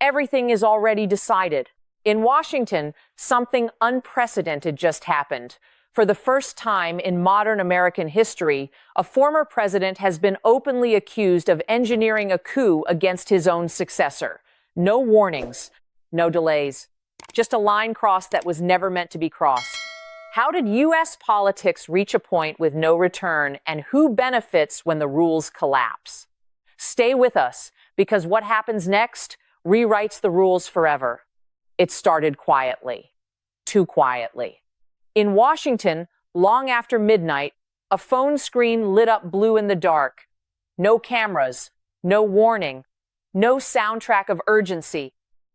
everything is already decided. In Washington, something unprecedented just happened. For the first time in modern American history, a former president has been openly accused of engineering a coup against his own successor. No warnings, no delays, just a line crossed that was never meant to be crossed. How did U.S. politics reach a point with no return, and who benefits when the rules collapse? Stay with us, because what happens next rewrites the rules forever. It started quietly, too quietly. In Washington, long after midnight, a phone screen lit up blue in the dark. No cameras, no warning, no soundtrack of urgency.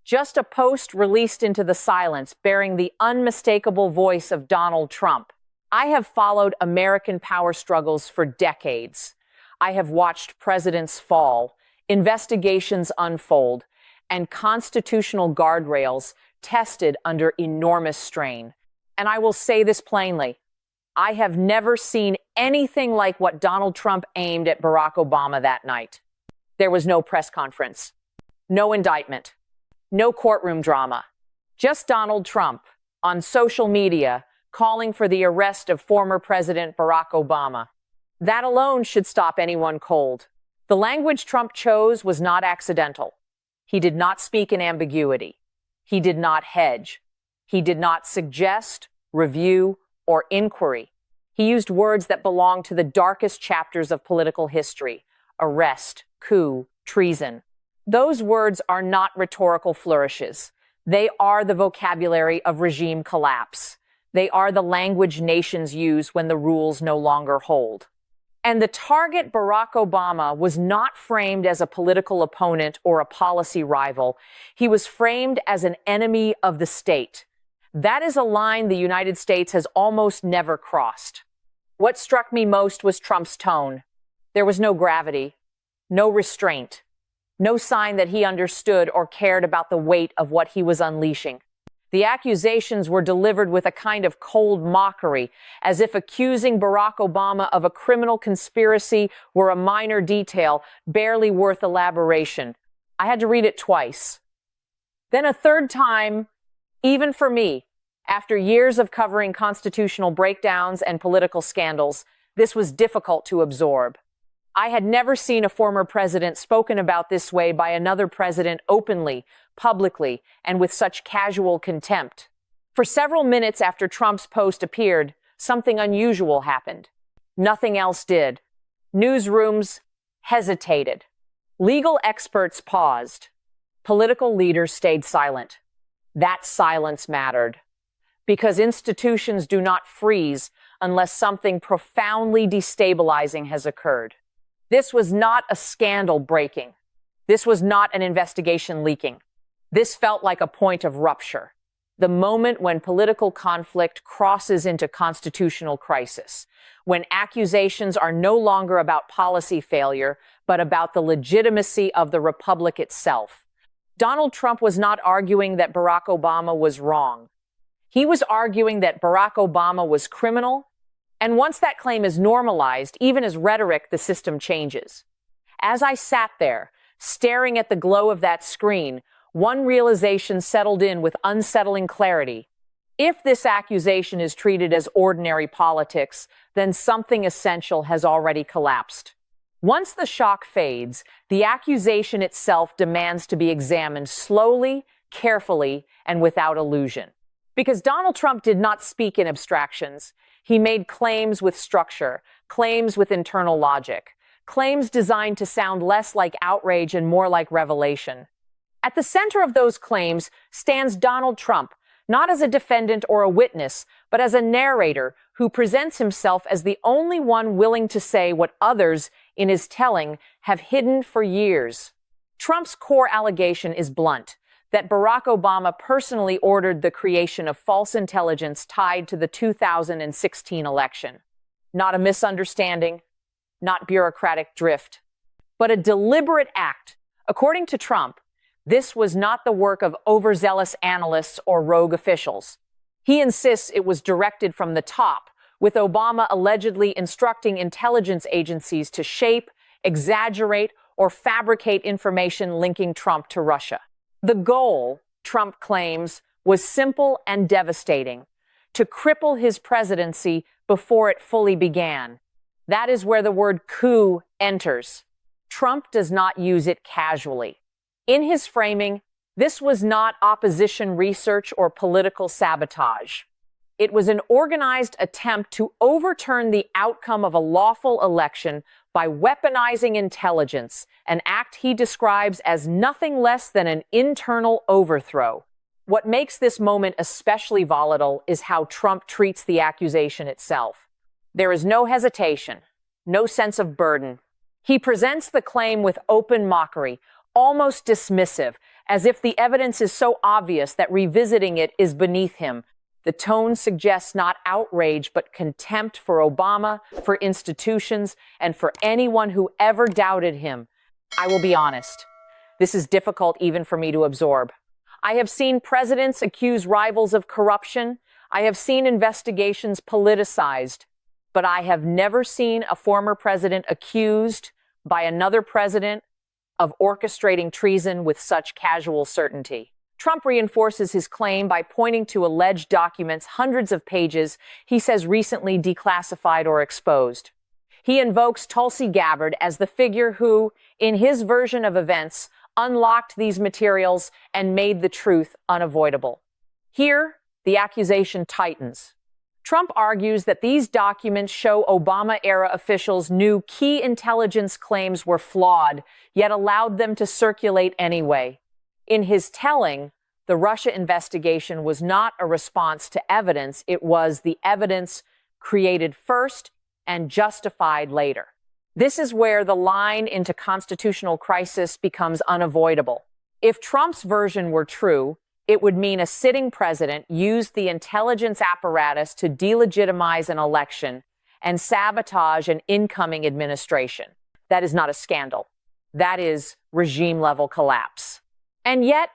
Just a post released into the silence bearing the unmistakable voice of Donald Trump. I have followed American power struggles for decades. I have watched presidents fall, investigations unfold, and constitutional guardrails tested under enormous strain. And I will say this plainly, I have never seen anything like what Donald Trump aimed at Barack Obama that night. There was no press conference, no indictment, no courtroom drama, just Donald Trump on social media calling for the arrest of former President Barack Obama. That alone should stop anyone cold. The language Trump chose was not accidental. He did not speak in ambiguity. He did not hedge. He did not suggest, review, or inquiry. He used words that belong to the darkest chapters of political history: arrest, coup, treason. Those words are not rhetorical flourishes. They are the vocabulary of regime collapse. They are the language nations use when the rules no longer hold. And the target, Barack Obama, was not framed as a political opponent or a policy rival. He was framed as an enemy of the state. That is a line the United States has almost never crossed. What struck me most was Trump's tone. There was no gravity, no restraint, no sign that he understood or cared about the weight of what he was unleashing. The accusations were delivered with a kind of cold mockery, as if accusing Barack Obama of a criminal conspiracy were a minor detail, barely worth elaboration. I had to read it twice. Then a third time, even for me, after years of covering constitutional breakdowns and political scandals, this was difficult to absorb. I had never seen a former president spoken about this way by another president openly, publicly, and with such casual contempt. For several minutes after Trump's post appeared, something unusual happened. Nothing else did. Newsrooms hesitated. Legal experts paused. Political leaders stayed silent. That silence mattered, because institutions do not freeze unless something profoundly destabilizing has occurred. This was not a scandal breaking. This was not an investigation leaking. This felt like a point of rupture, the moment when political conflict crosses into constitutional crisis, when accusations are no longer about policy failure, but about the legitimacy of the republic itself. Donald Trump was not arguing that Barack Obama was wrong. He was arguing that Barack Obama was criminal. And once that claim is normalized, even as rhetoric, the system changes. As I sat there, staring at the glow of that screen, one realization settled in with unsettling clarity. If this accusation is treated as ordinary politics, then something essential has already collapsed. Once the shock fades, the accusation itself demands to be examined slowly, carefully, and without illusion. Because Donald Trump did not speak in abstractions. He made claims with structure, claims with internal logic, claims designed to sound less like outrage and more like revelation. At the center of those claims stands Donald Trump, not as a defendant or a witness, but as a narrator who presents himself as the only one willing to say what others, in his telling, have hidden for years. Trump's core allegation is blunt: that Barack Obama personally ordered the creation of false intelligence tied to the 2016 election. Not a misunderstanding, not bureaucratic drift, but a deliberate act. According to Trump, this was not the work of overzealous analysts or rogue officials. He insists it was directed from the top, with Obama allegedly instructing intelligence agencies to shape, exaggerate, or fabricate information linking Trump to Russia. The goal, Trump claims, was simple and devastating: to cripple his presidency before it fully began. That is where the word coup enters. Trump does not use it casually. In his framing, this was not opposition research or political sabotage. It was an organized attempt to overturn the outcome of a lawful election by weaponizing intelligence, an act he describes as nothing less than an internal overthrow. What makes this moment especially volatile is how Trump treats the accusation itself. There is no hesitation, no sense of burden. He presents the claim with open mockery, almost dismissive, as if the evidence is so obvious that revisiting it is beneath him. The tone suggests not outrage, but contempt for Obama, for institutions, and for anyone who ever doubted him. I will be honest. This is difficult even for me to absorb. I have seen presidents accuse rivals of corruption. I have seen investigations politicized. But I have never seen a former president accused by another president of orchestrating treason with such casual certainty. Trump reinforces his claim by pointing to alleged documents, hundreds of pages, he says recently declassified or exposed. He invokes Tulsi Gabbard as the figure who, in his version of events, unlocked these materials and made the truth unavoidable. Here, the accusation tightens. Trump argues that these documents show Obama-era officials knew key intelligence claims were flawed, yet allowed them to circulate anyway. In his telling, the Russia investigation was not a response to evidence. It was the evidence created first and justified later. This is where the line into constitutional crisis becomes unavoidable. If Trump's version were true, it would mean a sitting president used the intelligence apparatus to delegitimize an election and sabotage an incoming administration. That is not a scandal. That is regime-level collapse. And yet,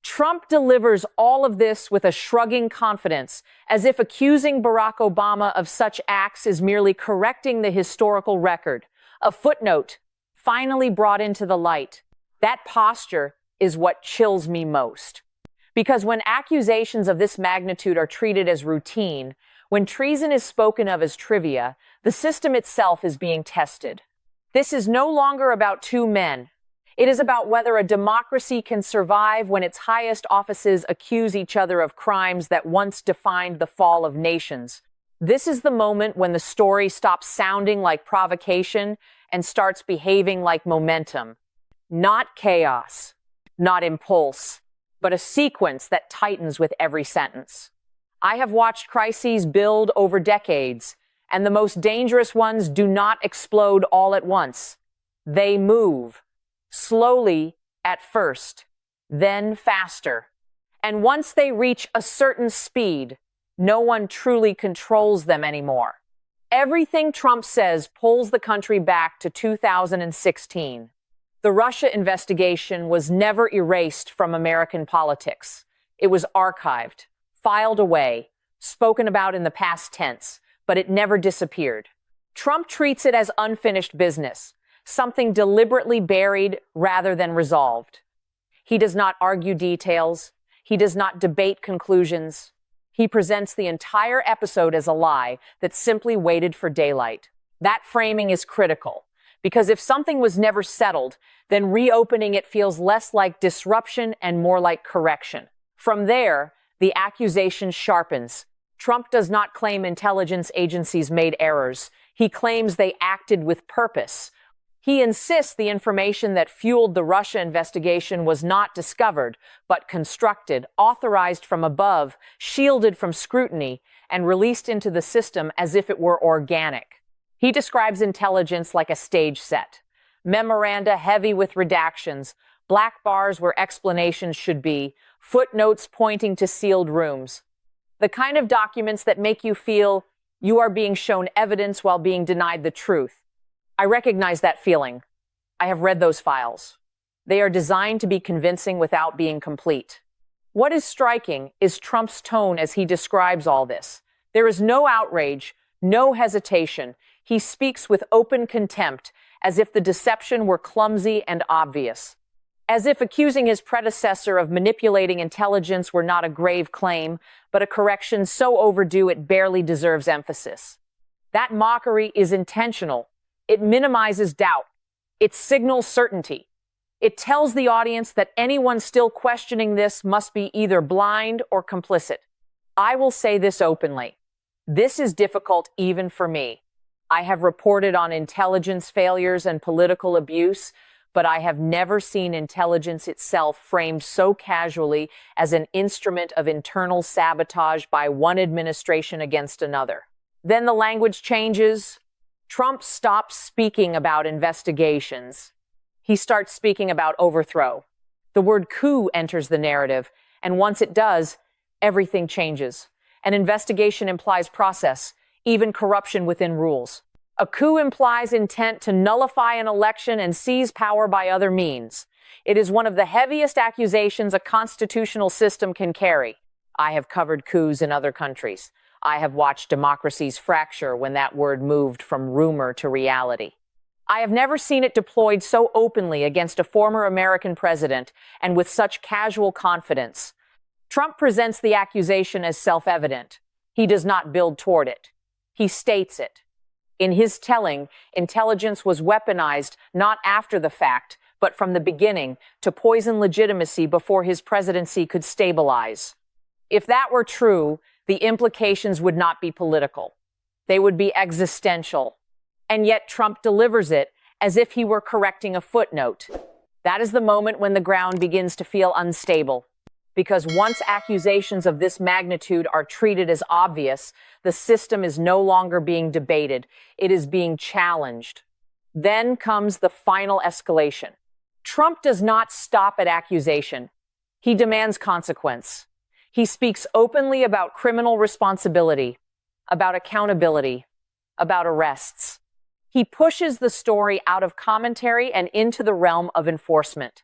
Trump delivers all of this with a shrugging confidence, as if accusing Barack Obama of such acts is merely correcting the historical record, a footnote finally brought into the light. That posture is what chills me most. Because when accusations of this magnitude are treated as routine, when treason is spoken of as trivia, the system itself is being tested. This is no longer about two men. It is about whether a democracy can survive when its highest offices accuse each other of crimes that once defined the fall of nations. This is the moment when the story stops sounding like provocation and starts behaving like momentum. Not chaos, not impulse, but a sequence that tightens with every sentence. I have watched crises build over decades, and the most dangerous ones do not explode all at once. They move. Slowly at first, then faster. And once they reach a certain speed, no one truly controls them anymore. Everything Trump says pulls the country back to 2016. The Russia investigation was never erased from American politics. It was archived, filed away, spoken about in the past tense, but it never disappeared. Trump treats it as unfinished business, something deliberately buried rather than resolved. He does not argue details. He does not debate conclusions. He presents the entire episode as a lie that simply waited for daylight. That framing is critical, because if something was never settled, then reopening it feels less like disruption and more like correction. From there, the accusation sharpens. Trump does not claim intelligence agencies made errors. He claims they acted with purpose. He insists the information that fueled the Russia investigation was not discovered, but constructed, authorized from above, shielded from scrutiny, and released into the system as if it were organic. He describes intelligence like a stage set. Memoranda heavy with redactions, black bars where explanations should be, footnotes pointing to sealed rooms. The kind of documents that make you feel you are being shown evidence while being denied the truth. I recognize that feeling. I have read those files. They are designed to be convincing without being complete. What is striking is Trump's tone as he describes all this. There is no outrage, no hesitation. He speaks with open contempt, as if the deception were clumsy and obvious. As if accusing his predecessor of manipulating intelligence were not a grave claim, but a correction so overdue it barely deserves emphasis. That mockery is intentional. It minimizes doubt. It signals certainty. It tells the audience that anyone still questioning this must be either blind or complicit. I will say this openly. This is difficult even for me. I have reported on intelligence failures and political abuse, but I have never seen intelligence itself framed so casually as an instrument of internal sabotage by one administration against another. Then the language changes. Trump stops speaking about investigations. He starts speaking about overthrow. The word coup enters the narrative, and once it does, everything changes. An investigation implies process, even corruption within rules. A coup implies intent to nullify an election and seize power by other means. It is one of the heaviest accusations a constitutional system can carry. I have covered coups in other countries. I have watched democracies fracture when that word moved from rumor to reality. I have never seen it deployed so openly against a former American president and with such casual confidence. Trump presents the accusation as self-evident. He does not build toward it. He states it. In his telling, intelligence was weaponized not after the fact, but from the beginning to poison legitimacy before his presidency could stabilize. If that were true, the implications would not be political. They would be existential. And yet Trump delivers it as if he were correcting a footnote. That is the moment when the ground begins to feel unstable. Because once accusations of this magnitude are treated as obvious, the system is no longer being debated. It is being challenged. Then comes the final escalation. Trump does not stop at accusation. He demands consequence. He speaks openly about criminal responsibility, about accountability, about arrests. He pushes the story out of commentary and into the realm of enforcement.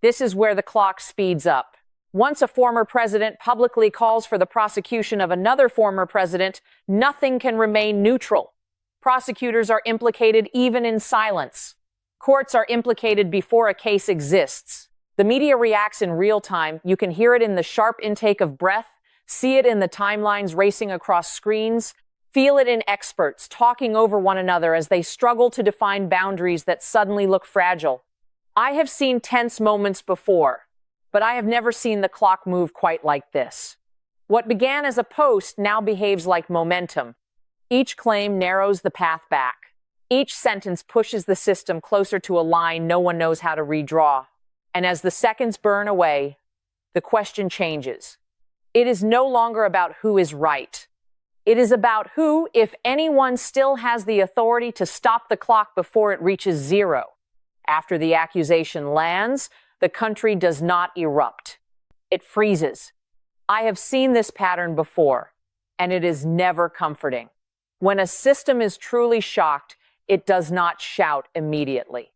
This is where the clock speeds up. Once a former president publicly calls for the prosecution of another former president, nothing can remain neutral. Prosecutors are implicated even in silence. Courts are implicated before a case exists. The media reacts in real time. You can hear it in the sharp intake of breath, see it in the timelines racing across screens, feel it in experts talking over one another as they struggle to define boundaries that suddenly look fragile. I have seen tense moments before, but I have never seen the clock move quite like this. What began as a post now behaves like momentum. Each claim narrows the path back. Each sentence pushes the system closer to a line no one knows how to redraw. And as the seconds burn away, the question changes. It is no longer about who is right. It is about who, if anyone, still has the authority to stop the clock before it reaches zero. After the accusation lands, the country does not erupt. It freezes. I have seen this pattern before, and it is never comforting. When a system is truly shocked, it does not shout immediately.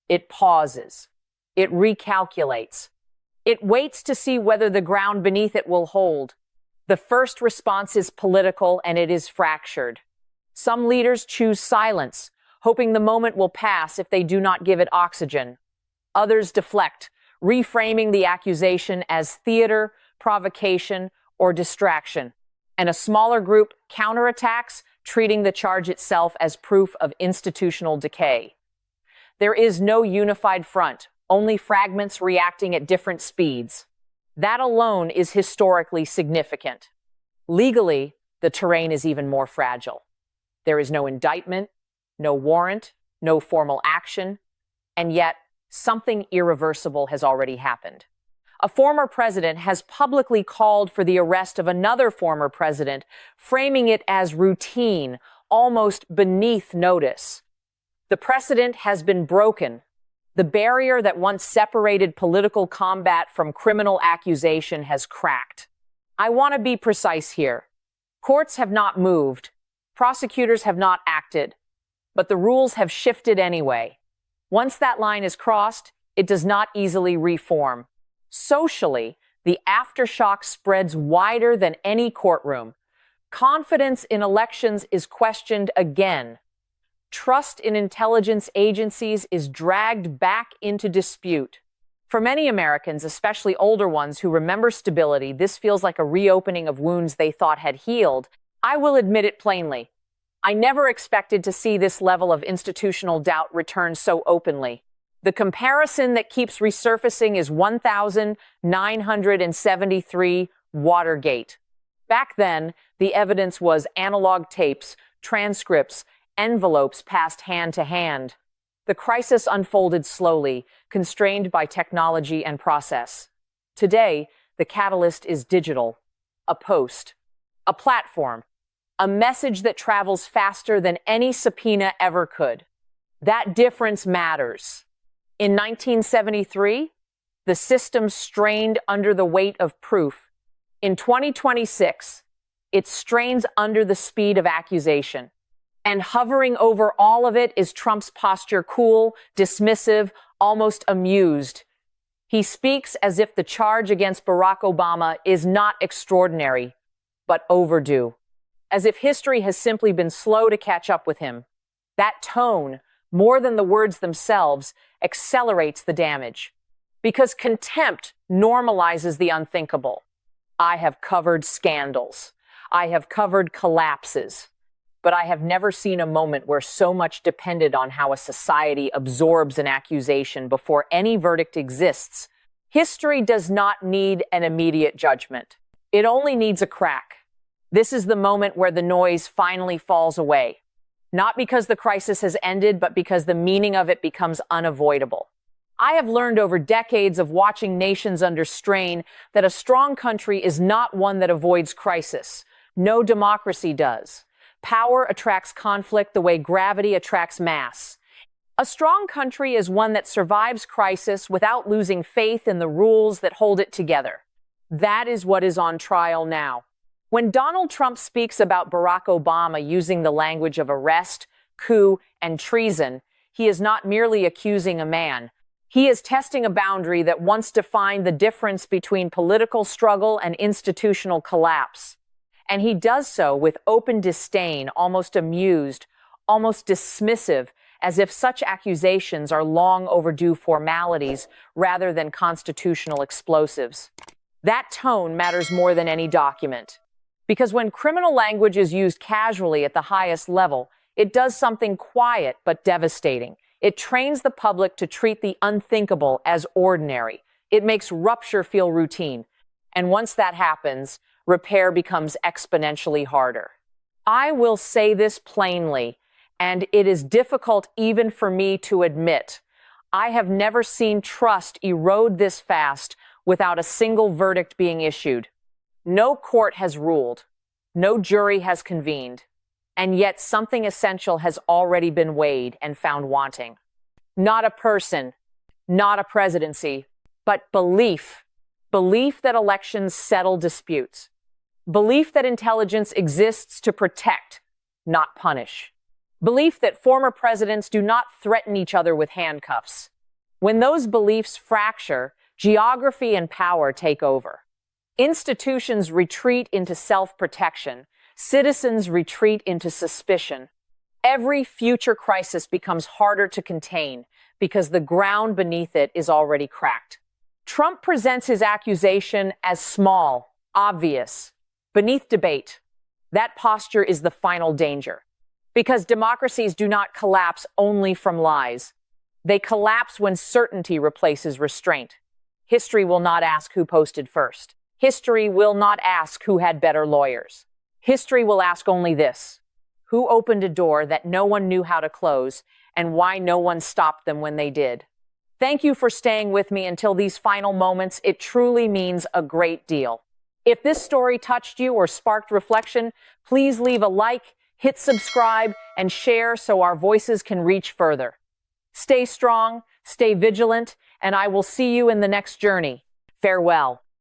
It pauses. It recalculates. It waits to see whether the ground beneath it will hold. The first response is political, and it is fractured. Some leaders choose silence, hoping the moment will pass if they do not give it oxygen. Others deflect, reframing the accusation as theater, provocation, or distraction. And a smaller group counterattacks, treating the charge itself as proof of institutional decay. There is no unified front, only fragments reacting at different speeds. That alone is historically significant. Legally, the terrain is even more fragile. There is no indictment, no warrant, no formal action, and yet something irreversible has already happened. A former president has publicly called for the arrest of another former president, framing it as routine, almost beneath notice. The precedent has been broken. The barrier that once separated political combat from criminal accusation has cracked. I want to be precise here. Courts have not moved. Prosecutors have not acted. But the rules have shifted anyway. Once that line is crossed, it does not easily reform. Socially, the aftershock spreads wider than any courtroom. Confidence in elections is questioned again. Trust in intelligence agencies is dragged back into dispute. For many Americans, especially older ones who remember stability, this feels like a reopening of wounds they thought had healed. I will admit it plainly. I never expected to see this level of institutional doubt return so openly. The comparison that keeps resurfacing is 1973 Watergate. Back then, the evidence was analog tapes, transcripts, envelopes passed hand to hand. The crisis unfolded slowly, constrained by technology and process. Today, the catalyst is digital, a post, a platform, a message that travels faster than any subpoena ever could. That difference matters. In 1973, the system strained under the weight of proof. In 2026, it strains under the speed of accusation. And hovering over all of it is Trump's posture, cool, dismissive, almost amused. He speaks as if the charge against Barack Obama is not extraordinary, but overdue. As if history has simply been slow to catch up with him. That tone, more than the words themselves, accelerates the damage. Because contempt normalizes the unthinkable. I have covered scandals. I have covered collapses. But I have never seen a moment where so much depended on how a society absorbs an accusation before any verdict exists. History does not need an immediate judgment. It only needs a crack. This is the moment where the noise finally falls away. Not because the crisis has ended, but because the meaning of it becomes unavoidable. I have learned over decades of watching nations under strain that a strong country is not one that avoids crisis. No democracy does. Power attracts conflict the way gravity attracts mass. A strong country is one that survives crisis without losing faith in the rules that hold it together. That is what is on trial now. When Donald Trump speaks about Barack Obama using the language of arrest, coup, and treason, he is not merely accusing a man. He is testing a boundary that once defined the difference between political struggle and institutional collapse. And he does so with open disdain, almost amused, almost dismissive, as if such accusations are long overdue formalities rather than constitutional explosives. That tone matters more than any document. Because when criminal language is used casually at the highest level, it does something quiet but devastating. It trains the public to treat the unthinkable as ordinary. It makes rupture feel routine. And once that happens, repair becomes exponentially harder. I will say this plainly, and it is difficult even for me to admit. I have never seen trust erode this fast without a single verdict being issued. No court has ruled. No jury has convened. And yet something essential has already been weighed and found wanting. Not a person, not a presidency, but belief. Belief that elections settle disputes. Belief that intelligence exists to protect, not punish. Belief that former presidents do not threaten each other with handcuffs. When those beliefs fracture, geography and power take over. Institutions retreat into self-protection. Citizens retreat into suspicion. Every future crisis becomes harder to contain because the ground beneath it is already cracked. Trump presents his accusation as small, obvious, beneath debate. That posture is the final danger. Because democracies do not collapse only from lies. They collapse when certainty replaces restraint. History will not ask who posted first. History will not ask who had better lawyers. History will ask only this: who opened a door that no one knew how to close, and why no one stopped them when they did. Thank you for staying with me until these final moments. It truly means a great deal. If this story touched you or sparked reflection, please leave a like, hit subscribe, and share so our voices can reach further. Stay strong, stay vigilant, and I will see you in the next journey. Farewell.